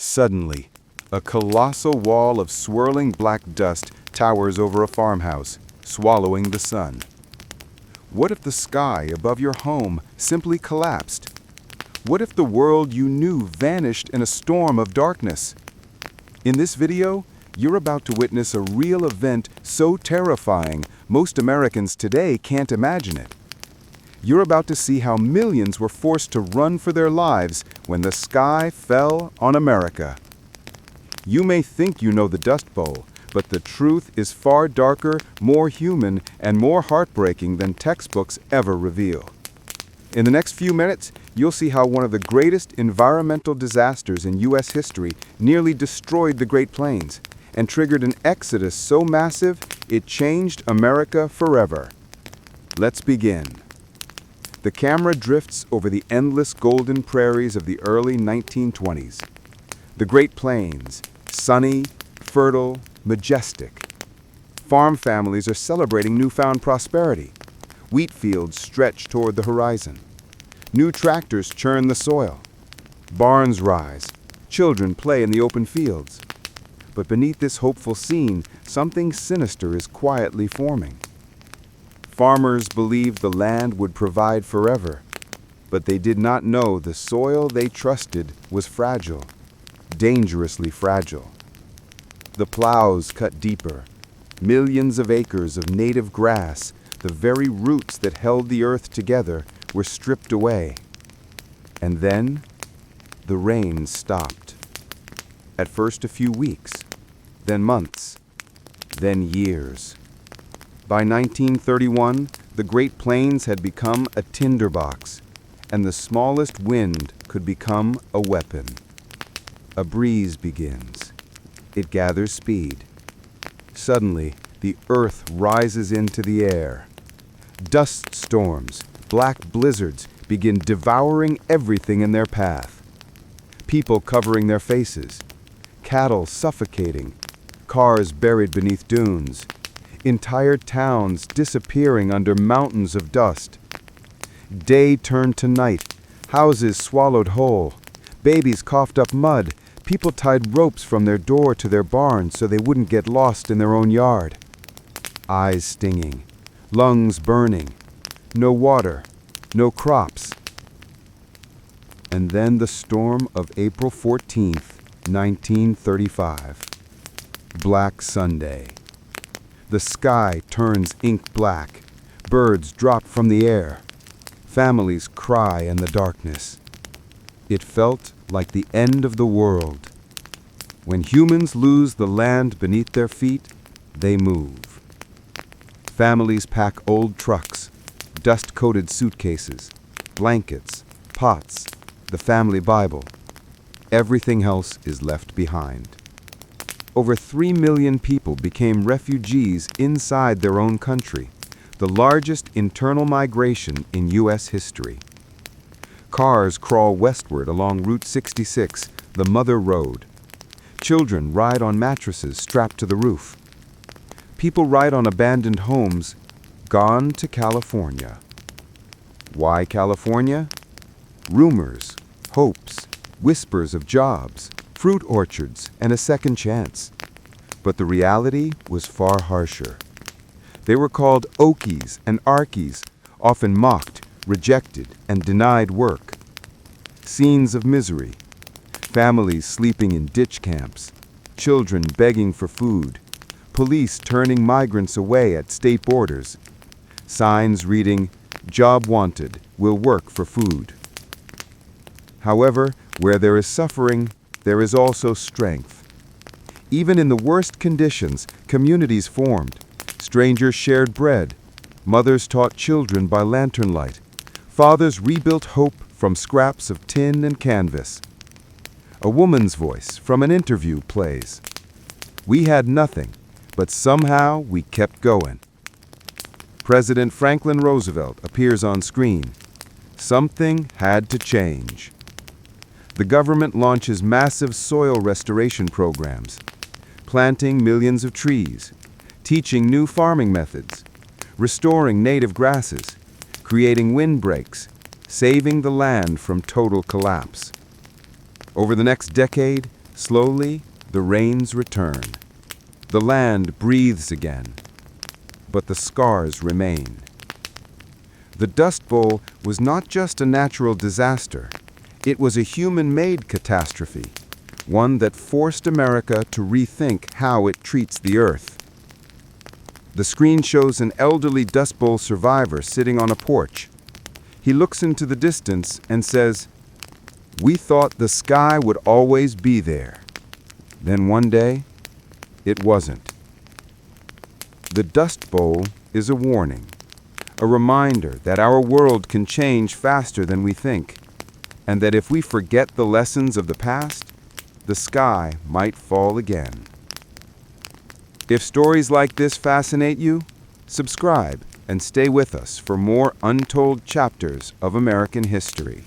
Suddenly, a colossal wall of swirling black dust towers over a farmhouse, swallowing the sun. What if the sky above your home simply collapsed? What if the world you knew vanished in a storm of darkness? In this video, you're about to witness a real event so terrifying most Americans today can't imagine it. You're about to see how millions were forced to run for their lives when the sky fell on America. You may think you know the Dust Bowl, but the truth is far darker, more human, and more heartbreaking than textbooks ever reveal. In the next few minutes, you'll see how one of the greatest environmental disasters in U.S. history nearly destroyed the Great Plains and triggered an exodus so massive it changed America forever. Let's begin. The camera drifts over the endless golden prairies of the early 1920s. The Great Plains, sunny, fertile, majestic. Farm families are celebrating newfound prosperity. Wheat fields stretch toward the horizon. New tractors churn the soil. Barns rise. Children play in the open fields. But beneath this hopeful scene, something sinister is quietly forming. Farmers believed the land would provide forever, but they did not know the soil they trusted was fragile, dangerously fragile. The plows cut deeper. Millions of acres of native grass, the very roots that held the earth together, were stripped away. And then, the rain stopped. At first a few weeks, then months, then years. By 1931, the Great Plains had become a tinderbox, and the smallest wind could become a weapon. A breeze begins. It gathers speed. Suddenly, the earth rises into the air. Dust storms, black blizzards begin devouring everything in their path. People covering their faces, cattle suffocating, cars buried beneath dunes, entire towns disappearing under mountains of dust. Day turned to night, houses swallowed whole, babies coughed up mud, people tied ropes from their door to their barn so they wouldn't get lost in their own yard. Eyes stinging, lungs burning, no water, no crops. And then the storm of April 14th, 1935. Black Sunday. The sky turns ink black. Birds drop from the air. Families cry in the darkness. It felt like the end of the world. When humans lose the land beneath their feet, they move. Families pack old trucks, dust-coated suitcases, blankets, pots, the family Bible. Everything else is left behind. Over 3 million people became refugees inside their own country, the largest internal migration in U.S. history. Cars crawl westward along Route 66, the Mother Road. Children ride on mattresses strapped to the roof. People ride on abandoned homes, gone to California. Why California? Rumors, hopes, whispers of jobs, fruit orchards, and a second chance. But the reality was far harsher. They were called Okies and Arkies, often mocked, rejected, and denied work. Scenes of misery. Families sleeping in ditch camps. Children begging for food. Police turning migrants away at state borders. Signs reading, "Job wanted, will work for food." However, where there is suffering, there is also strength. Even in the worst conditions, communities formed. Strangers shared bread. Mothers taught children by lantern light. Fathers rebuilt hope from scraps of tin and canvas. A woman's voice from an interview plays. We had nothing, but somehow we kept going. President Franklin Roosevelt appears on screen. Something had to change. The government launches massive soil restoration programs, planting millions of trees, teaching new farming methods, restoring native grasses, creating windbreaks, saving the land from total collapse. Over the next decade, Slowly, the rains return. The land breathes again, but the scars remain. The Dust Bowl was not just a natural disaster. It was a human-made catastrophe, one that forced America to rethink how it treats the earth. The screen shows an elderly Dust Bowl survivor sitting on a porch. He looks into the distance and says, "We thought the sky would always be there." Then one day, it wasn't. The Dust Bowl is a warning, a reminder that our world can change faster than we think, and that if we forget the lessons of the past, the sky might fall again. If stories like this fascinate you, subscribe and stay with us for more untold chapters of American history.